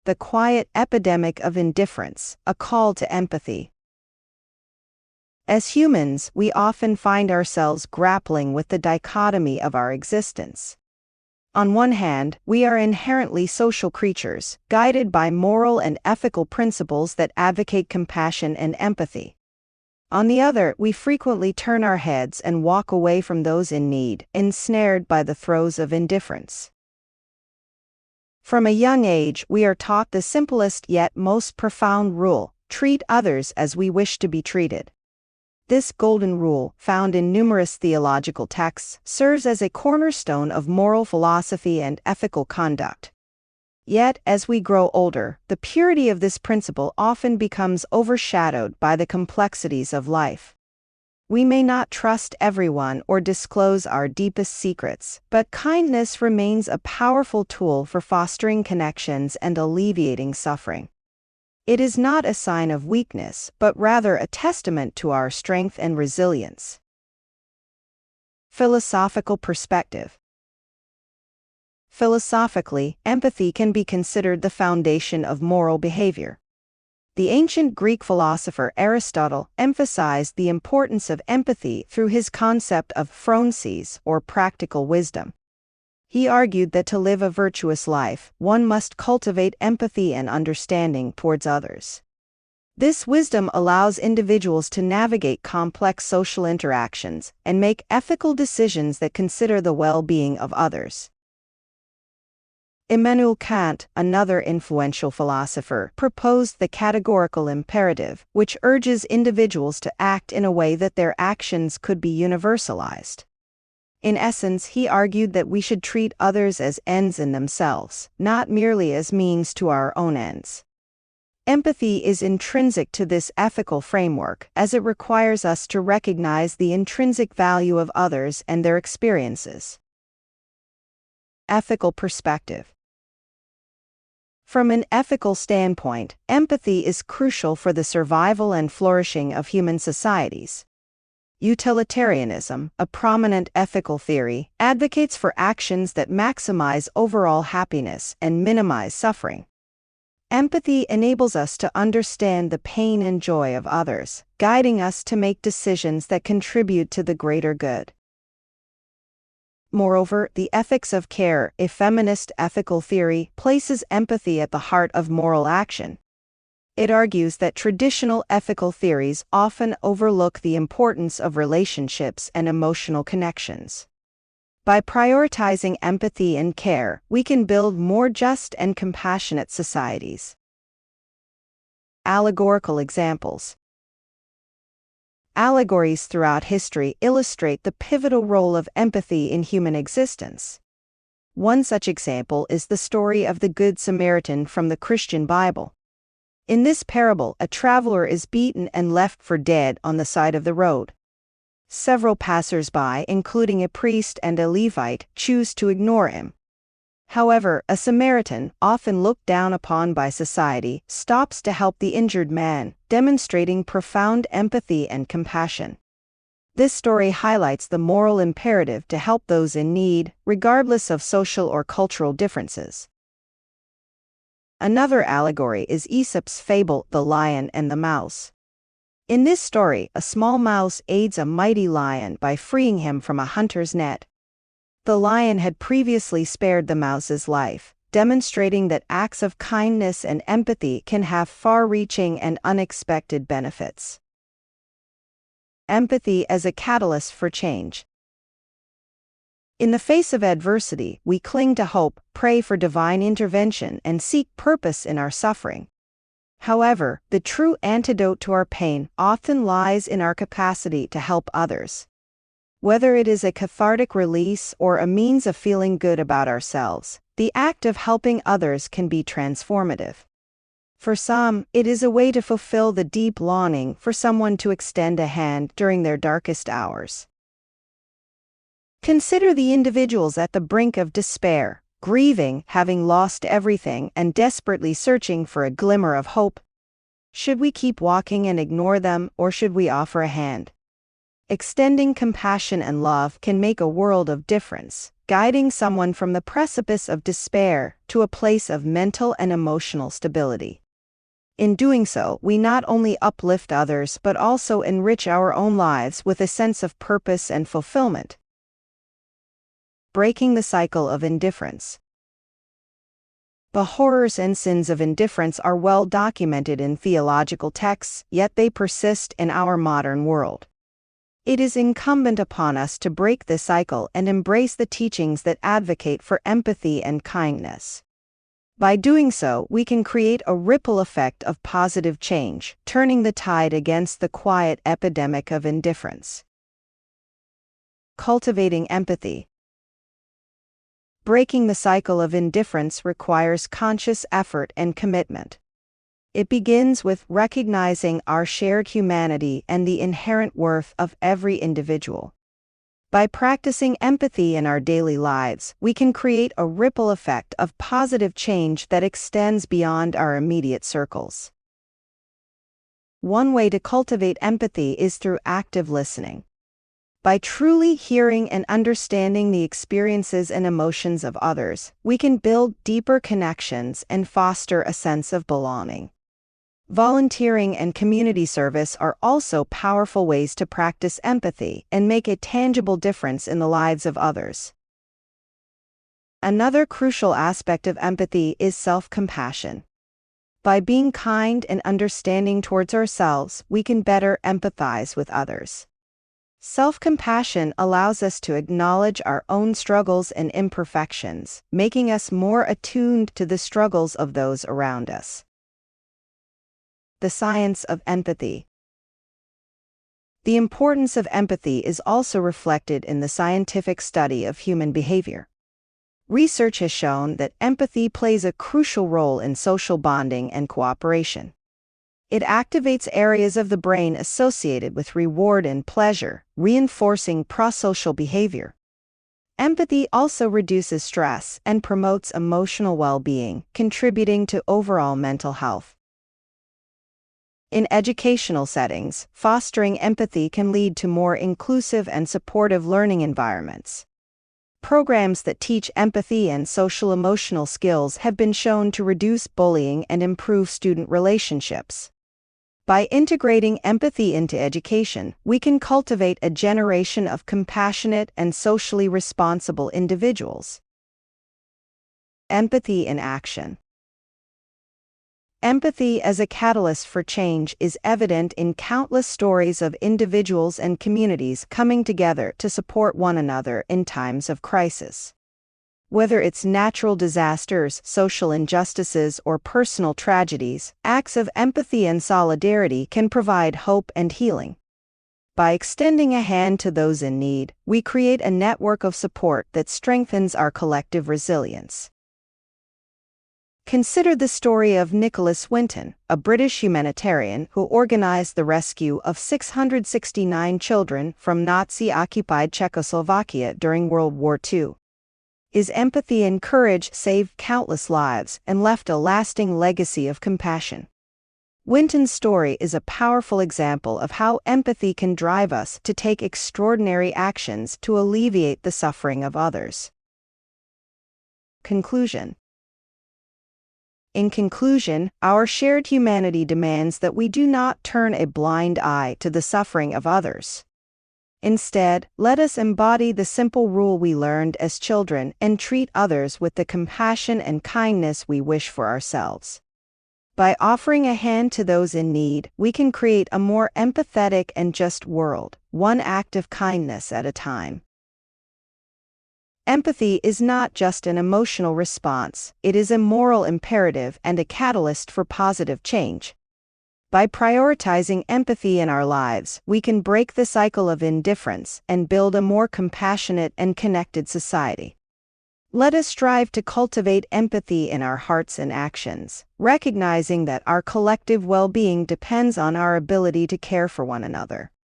the quiet epidemic of indifference, a call to empathy. As humans, we often find ourselves grappling with the dichotomy of our existence. On one hand, we are inherently social creatures, guided by moral and ethical principles that advocate compassion and empathy. On the other, we frequently turn our heads and walk away from those in need, ensnared by the throes of indifference. From a young age, we are taught the simplest yet most profound rule: treat others as we wish to be treated. This golden rule, found in numerous theological texts, serves as a cornerstone of moral philosophy and ethical conduct. Yet, as we grow older, the purity of this principle often becomes overshadowed by the complexities of life. We may not trust everyone or disclose our deepest secrets, but kindness remains a powerful tool for fostering connections and alleviating suffering. It is not a sign of weakness, but rather a testament to our strength and resilience. Philosophical perspective. Philosophically, empathy can be considered the foundation of moral behavior. The ancient Greek philosopher Aristotle emphasized the importance of empathy through his concept of phronsis, or practical wisdom. He argued that to live a virtuous life, one must cultivate empathy and understanding towards others. This wisdom allows individuals to navigate complex social interactions and make ethical decisions that consider the well-being of others. Immanuel Kant, another influential philosopher, proposed the categorical imperative, which urges individuals to act in a way that their actions could be universalized. In essence, he argued that we should treat others as ends in themselves, not merely as means to our own ends. Empathy is intrinsic to this ethical framework, as it requires us to recognize the intrinsic value of others and their experiences. Ethical perspective. From an ethical standpoint, empathy is crucial for the survival and flourishing of human societies. Utilitarianism, a prominent ethical theory, advocates for actions that maximize overall happiness and minimize suffering. Empathy enables us to understand the pain and joy of others, guiding us to make decisions that contribute to the greater good. Moreover, the ethics of care, a feminist ethical theory, places empathy at the heart of moral action. It argues that traditional ethical theories often overlook the importance of relationships and emotional connections. By prioritizing empathy and care, we can build more just and compassionate societies. Allegorical examples. Allegories throughout history illustrate the pivotal role of empathy in human existence. One such example is the story of the Good Samaritan from the Christian Bible. In this parable, a traveler is beaten and left for dead on the side of the road. Several passers-by, including a priest and a Levite, choose to ignore him. However, a Samaritan, often looked down upon by society, stops to help the injured man, demonstrating profound empathy and compassion. This story highlights the moral imperative to help those in need, regardless of social or cultural differences. Another allegory is Aesop's fable, The Lion and the Mouse. In this story, a small mouse aids a mighty lion by freeing him from a hunter's net. The lion had previously spared the mouse's life, demonstrating that acts of kindness and empathy can have far-reaching and unexpected benefits. Empathy as a catalyst for change. In the face of adversity, we cling to hope, pray for divine intervention, and seek purpose in our suffering. However, the true antidote to our pain often lies in our capacity to help others. Whether it is a cathartic release or a means of feeling good about ourselves, the act of helping others can be transformative. For some, it is a way to fulfill the deep longing for someone to extend a hand during their darkest hours. Consider the individuals at the brink of despair, grieving, having lost everything, and desperately searching for a glimmer of hope. Should we keep walking and ignore them, or should we offer a hand? Extending compassion and love can make a world of difference, guiding someone from the precipice of despair to a place of mental and emotional stability. In doing so, we not only uplift others but also enrich our own lives with a sense of purpose and fulfillment. Breaking the cycle of indifference. The horrors and sins of indifference are well documented in theological texts, yet they persist in our modern world. It is incumbent upon us to break this cycle and embrace the teachings that advocate for empathy and kindness. By doing so, we can create a ripple effect of positive change, turning the tide against the quiet epidemic of indifference. Cultivating empathy. Breaking the cycle of indifference requires conscious effort and commitment. It begins with recognizing our shared humanity and the inherent worth of every individual. By practicing empathy in our daily lives, we can create a ripple effect of positive change that extends beyond our immediate circles. One way to cultivate empathy is through active listening. By truly hearing and understanding the experiences and emotions of others, we can build deeper connections and foster a sense of belonging. Volunteering and community service are also powerful ways to practice empathy and make a tangible difference in the lives of others. Another crucial aspect of empathy is self-compassion. By being kind and understanding towards ourselves, we can better empathize with others. Self-compassion allows us to acknowledge our own struggles and imperfections, making us more attuned to the struggles of those around us. The science of empathy. The importance of empathy is also reflected in the scientific study of human behavior. Research has shown that empathy plays a crucial role in social bonding and cooperation. It activates areas of the brain associated with reward and pleasure, reinforcing prosocial behavior. Empathy also reduces stress and promotes emotional well-being, contributing to overall mental health. In educational settings, fostering empathy can lead to more inclusive and supportive learning environments. Programs that teach empathy and social-emotional skills have been shown to reduce bullying and improve student relationships. By integrating empathy into education, we can cultivate a generation of compassionate and socially responsible individuals. Empathy in action. Empathy as a catalyst for change is evident in countless stories of individuals and communities coming together to support one another in times of crisis. Whether it's natural disasters, social injustices, or personal tragedies, acts of empathy and solidarity can provide hope and healing. By extending a hand to those in need, we create a network of support that strengthens our collective resilience. Consider the story of Nicholas Winton, a British humanitarian who organized the rescue of 669 children from Nazi-occupied Czechoslovakia during World War II. His empathy and courage saved countless lives and left a lasting legacy of compassion. Winton's story is a powerful example of how empathy can drive us to take extraordinary actions to alleviate the suffering of others. Conclusion. In conclusion, our shared humanity demands that we do not turn a blind eye to the suffering of others. Instead, let us embody the simple rule we learned as children and treat others with the compassion and kindness we wish for ourselves. By offering a hand to those in need, we can create a more empathetic and just world, one act of kindness at a time. Empathy is not just an emotional response, it is a moral imperative and a catalyst for positive change. By prioritizing empathy in our lives, we can break the cycle of indifference and build a more compassionate and connected society. Let us strive to cultivate empathy in our hearts and actions, recognizing that our collective well-being depends on our ability to care for one another.